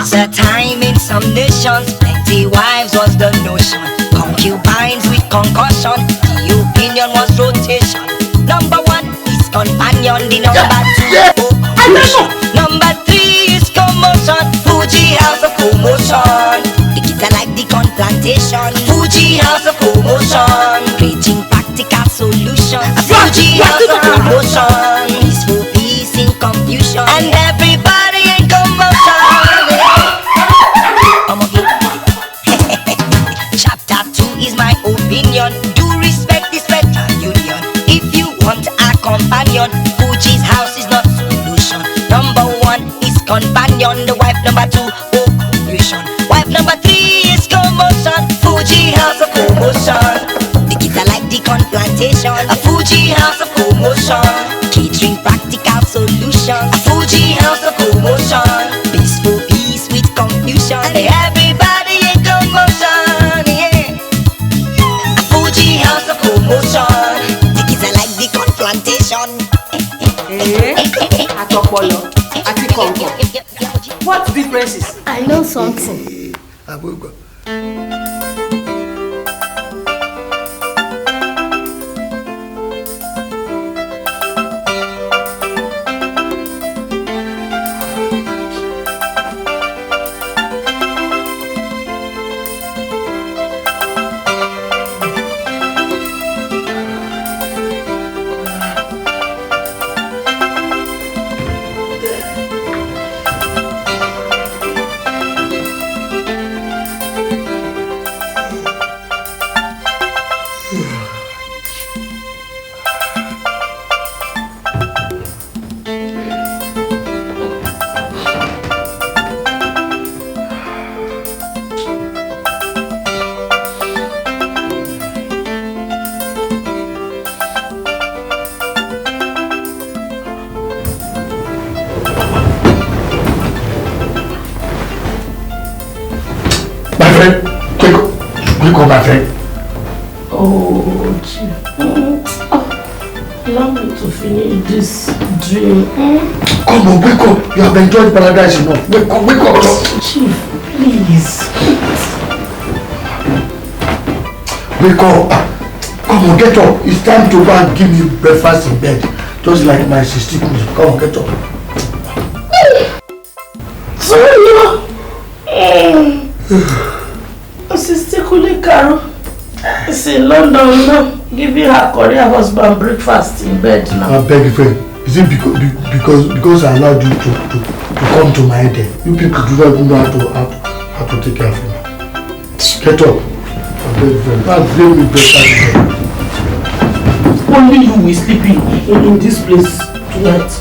was a time in some nations, plenty wives was the notion. Concubines with concussion, the opinion was rotation. Number 1 is companion, the number 2 occupation. Number 3 is commotion, Fuji House of commotion. The kids are like the corn plantation, Fuji House of commotion. Preaching practical solutions, Fuji House of commotion. Peaceful peace in confusion, and everybody in commotion. Chapter 2 is my opinion. Do respect this better union. If you want a companion, Fuji's House is not solution. Number 1 is companion, the wife. Number 2 occupation. Wife number 3 is commotion, Fuji House of commotion. The kids are like the corn plantation, a Fuji House of commotion. Catering practical solutions, a Fuji House of commotion. Peaceful peace with confusion, everybody in commotion, yeah. A Fuji House of commotion. The kids are like the corn plantation. Atopolo, Atikonko. What differences? I know something. My friend. Oh, Chief. Allow me to finish this dream. Come on, wake up. You have enjoyed paradise enough. Wake up. Chief, please. Wake up. Come on, get up. It's time to go and give me breakfast in bed. Just like my Sisticuli. Come on, get up. Sisticuli Carol is in London now, giving her Korean husband breakfast in bed now. I beg you, friend. Is it because I allowed you to come to my head? You people do not even know how to take care of him. Get up. I beg you, friend. I'll blame me breakfast. Only you will sleep in this place tonight.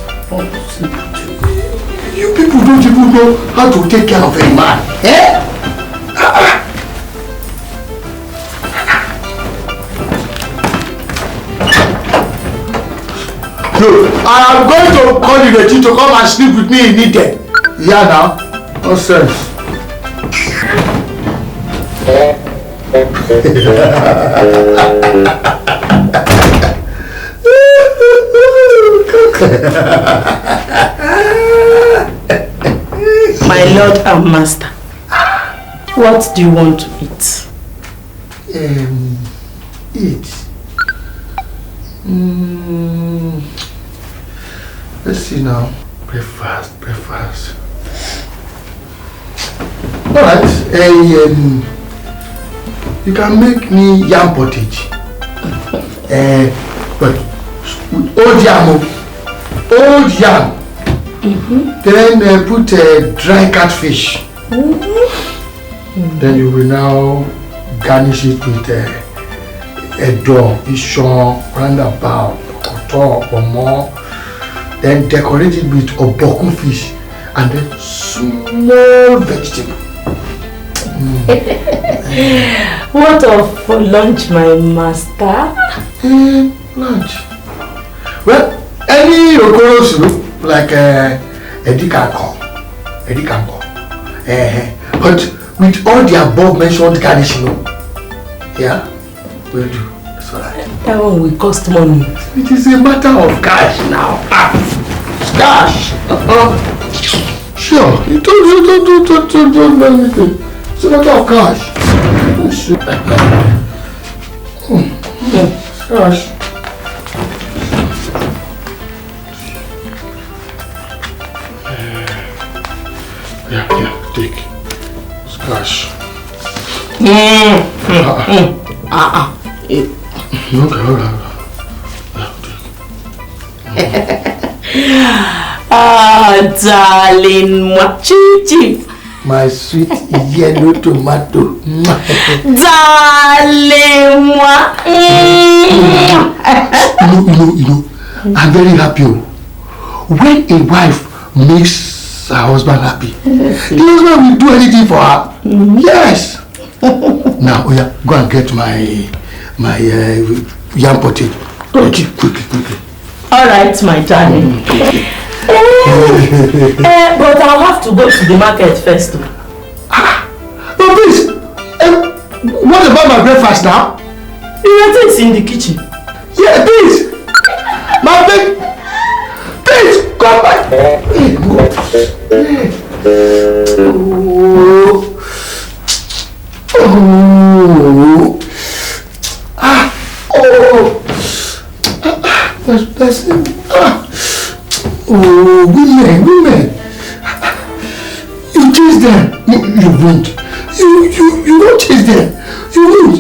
You people don't even know how to take care of a man. Eh? I am going to call you to come and sleep with me in Eden. Yeah, now. Nonsense. My lord and master, what do you want to eat? Eat. Let's see now. Breakfast. Alright. You can make me yam pottage. But with old yam. Then put dry catfish. Then you will now garnish it with edo, ishon, roundabout, koto, or more. Then decorate it with oboku fish and then small vegetable. What of for lunch, my master? Lunch. Well, any okoro soup like edikanko. But with all the above mentioned garnishing, yeah, will do. That's all right. That one will cost money. It is a matter of cash now. Cash. Sure. You don't do anything. It's a matter of cash. Sure. Cash. Yeah, take. It's cash. Okay. Darling, Chichi. My sweet yellow tomato. Darling, You know, I'm very happy. When a wife makes her husband happy, the husband will do anything for her. Yes. Now, go and get my yam potato. Quickly. All right, my darling. But I'll have to go to the market first. No, please. What about my breakfast now? It's in the kitchen. Yeah, please. My big. Please, come back. That's it. Women. You chase them. No, you won't. You don't chase them. You won't.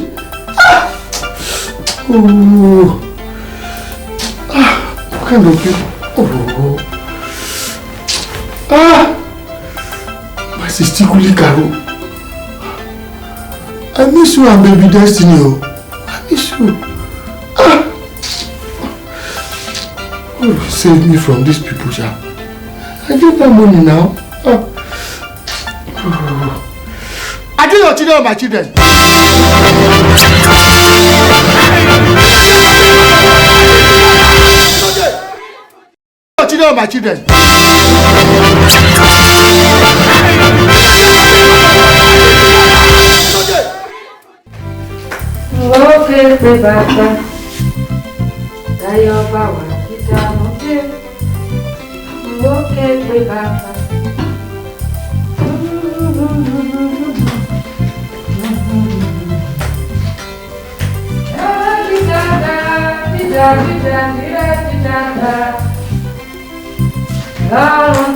What kind of people? My Sisticuli Caro. I miss you and baby Destiny. I miss you. Save me from these people, Sha. I get that money now. I do your children or my children. Your children or my children. Okay, Baba. Dayo Bawa. Okay, Baba.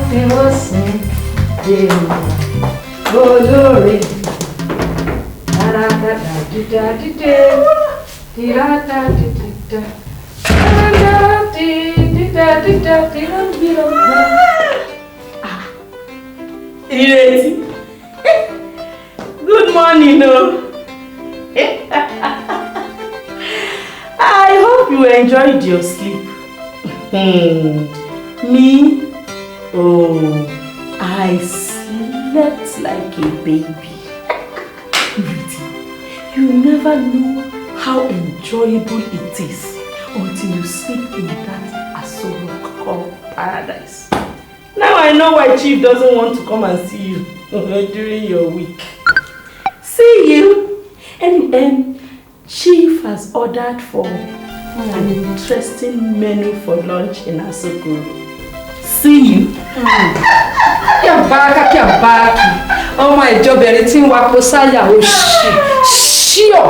Tí você deu olhore, arada da Ireti. Good morning, no. I hope you enjoyed your sleep. Me? Oh, I slept like a baby. You never know how enjoyable it is until you sleep in that Asorok called paradise. Now I know why Chief doesn't want to come and see you during your week. See you. And Chief has ordered for an interesting menu for lunch in Asokoro. See you. Kiabaki. Oh my job, everything wako saya o shio.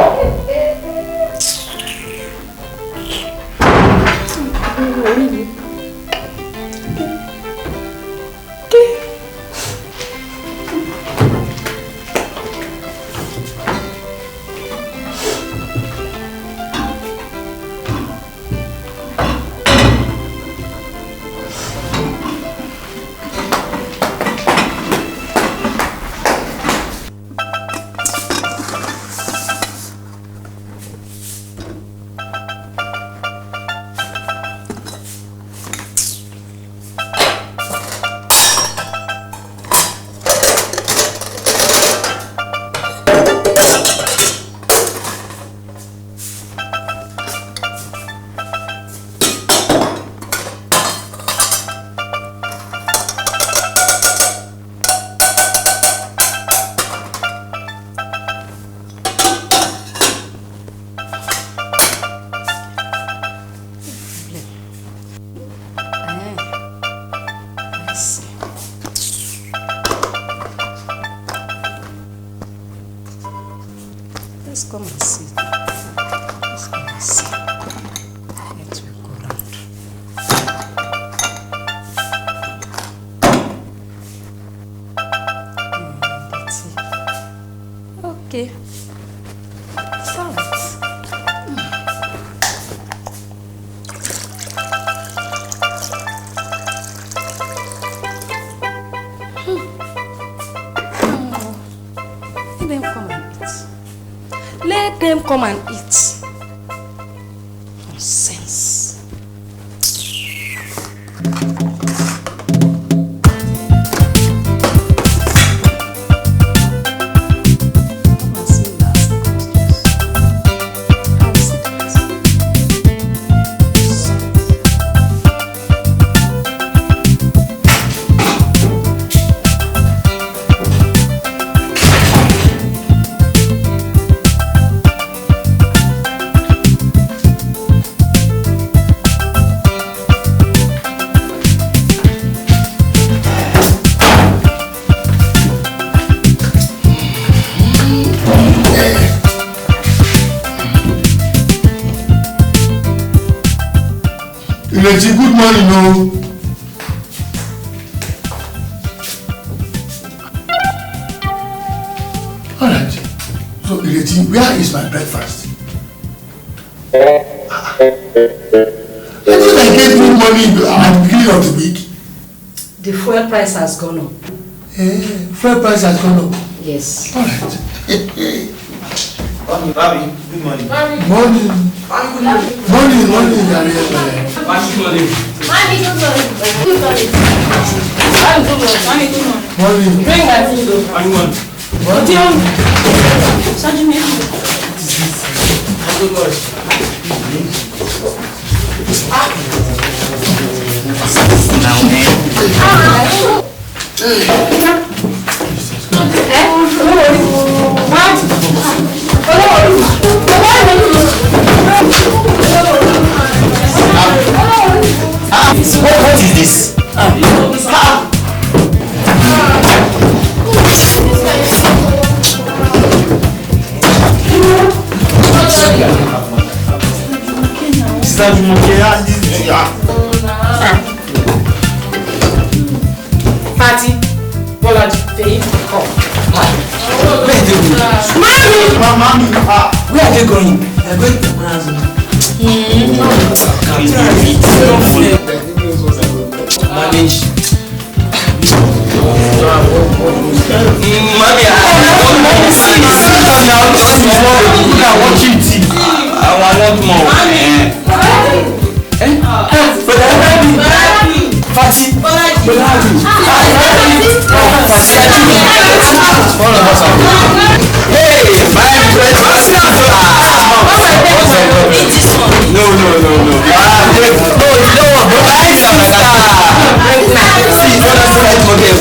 come and see. Let's come and see. Let me go round. Okay. Let them come and eat. Nonsense. Good morning, no. All right. So, Ireti, where is my breakfast? I think I gave you money at the beginning of the week. The fuel price has gone up. Fuel price has gone up. Yes. All right. Bobby, good morning. Morning. Morning. Morning, Darius. Mommy, good morning. Mommy, good morning. Good morning. Mommy, good morning. Morning. Bring my food over. Morning, morning. What? Sergeant, maybe. Good morning. What is this? Party, Bolaji, Faye, come. Where are they going? Mommy, Where are they going? They are going to manage. Mommy, I want you to. I want more. Party. Hey, my breakfast. No. We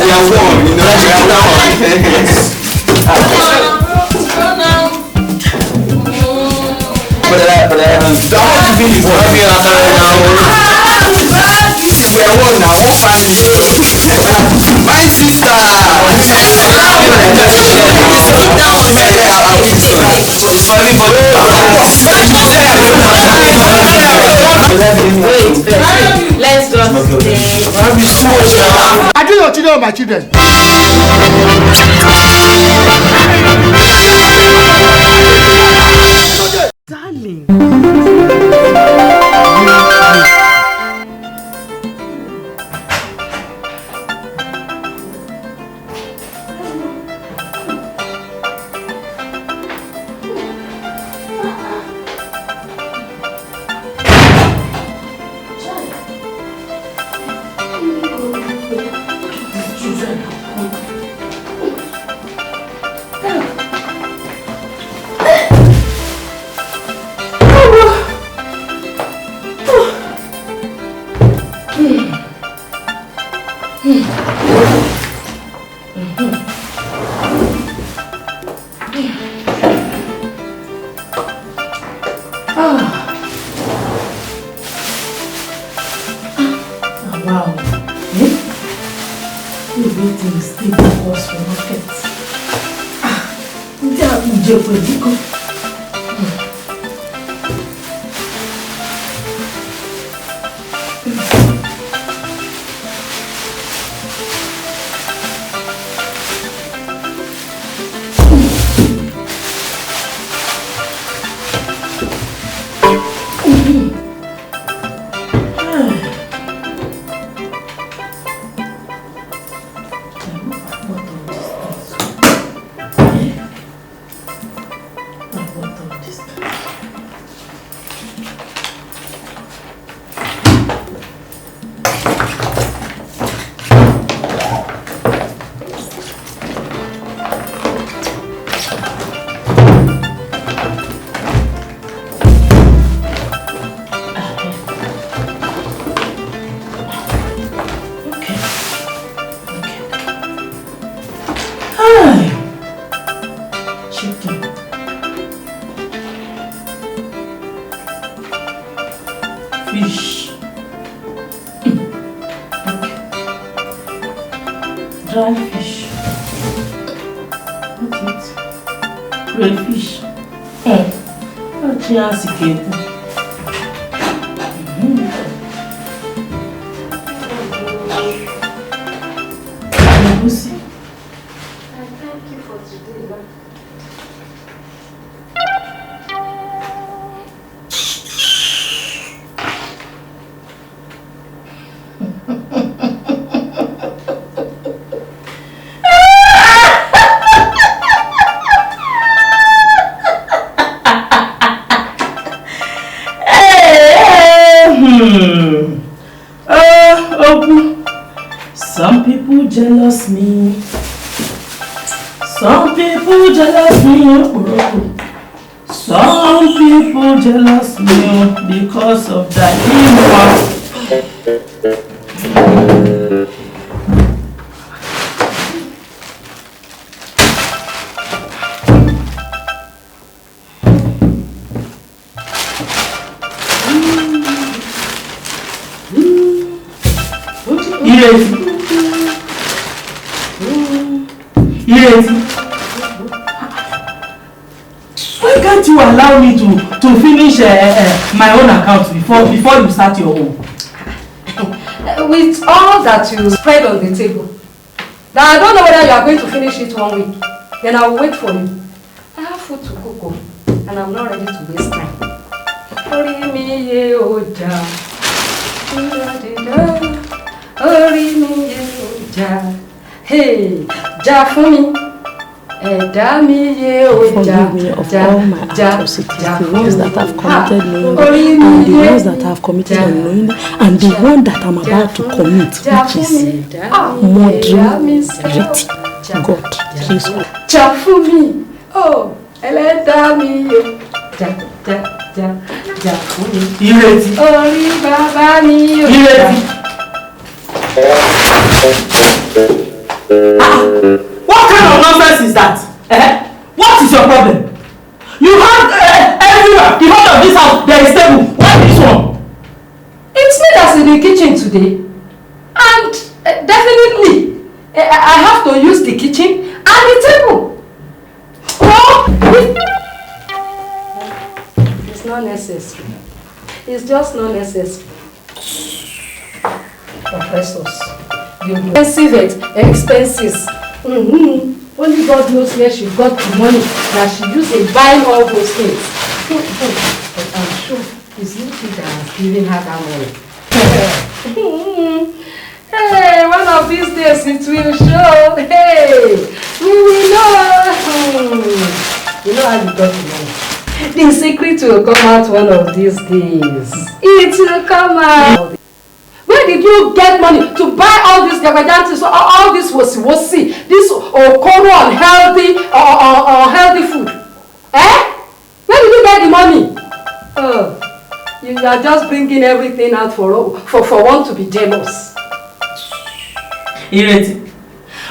are warm, you know. But I want to be the one here now. We are one now, one family. My sister. Let's go today. I do your children, my children. Darling. Wow. You waiting stay for us for market. They have been joking. Chicken. Fish. Dry fish. What's it? Crayfish. Oh, chance again. Lucy. Thank you for today. Some people jealous me. Some people jealous me. Some people jealous me because of that Why can't you allow me to finish my own account before you start your own? With all that you spread on the table, now I don't know whether you are going to finish it 1 week. Then I will wait for you. I have food to cook and I'm not ready to waste time. Hey, ja for me. Forgive me of all my atrocities, the ones that I've committed knowingly and the ones that I've committed unknowingly, and the one that I'm about to commit, which is murdering guilty. God, please. Ja for me. Oh, Eledami. Ja for me. You ready? Ori baba mi. You ready? What kind of nonsense is that? What is your problem? You have everywhere. The whole of this house, there is table. Why this one? It's me that's in the kitchen today. And definitely, I have to use the kitchen and the table. Oh, it's not necessary. It's just not necessary. Professors, the expenses. Only God knows where she got the money that she used in buying all those things. But I'm sure it's not you that has given her that money. Hey, one of these days it will show. Hey, we will know. You know how you got the money. The secret will come out one of these days. It will come out. Where did you get money to buy all these gabadantis, all this wasi, this okoro unhealthy food? Where did you get the money? Oh, you are just bringing everything out for one to be jealous. Ireti,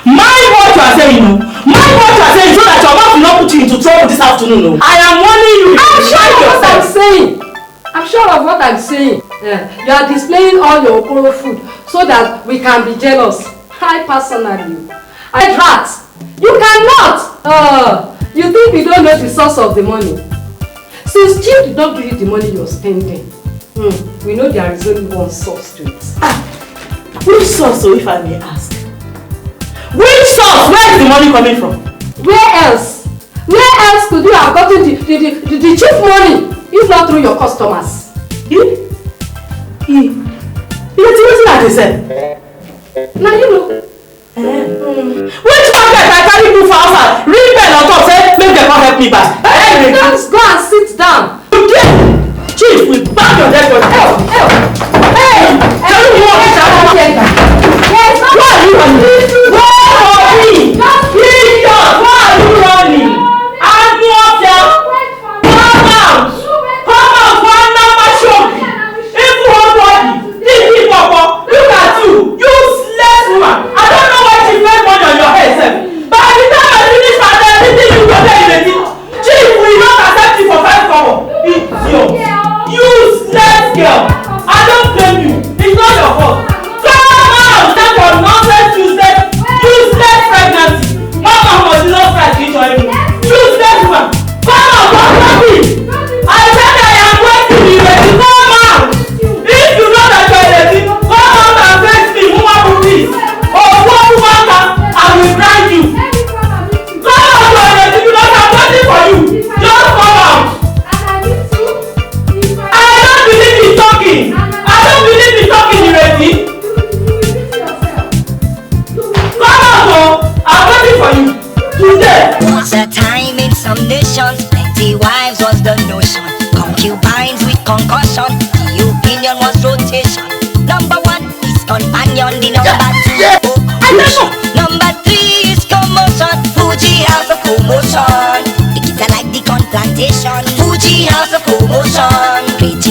mind what you are saying, mind what you are saying, so that your mouth will not put you into trouble this afternoon. I am warning you. I'm sure of what I'm saying. I'm sure of what I'm saying. You are displaying all your okoro food so that we can be jealous. I personally, rats. You cannot. You think we don't know the source of the money? Since Chief did not give you the money you're spending, we know there is only one source to it. Which source, so if I may ask? Which source? Where is the money coming from? Where else? Where else could you have gotten the chief money if not through your customers? What are they saying? Now you know. Which market I carry move for outside? Ring bell on top, say make them come help me back. Just go and sit down. Chief, we back your dead body. Hey! Tell me what is happening. Yes, why are you running? Why are you running? I'm not there. Come out! Come out, show me. If you want body, this Papa, look at you, useless woman. I don't know why she spent money on your head, sir. But by the time concussion. The opinion was rotation. Number 1 is companion. The number 2 Number 3 is commotion. Fuji House of commotion. The kids are like the corn plantation. Fuji House of commotion.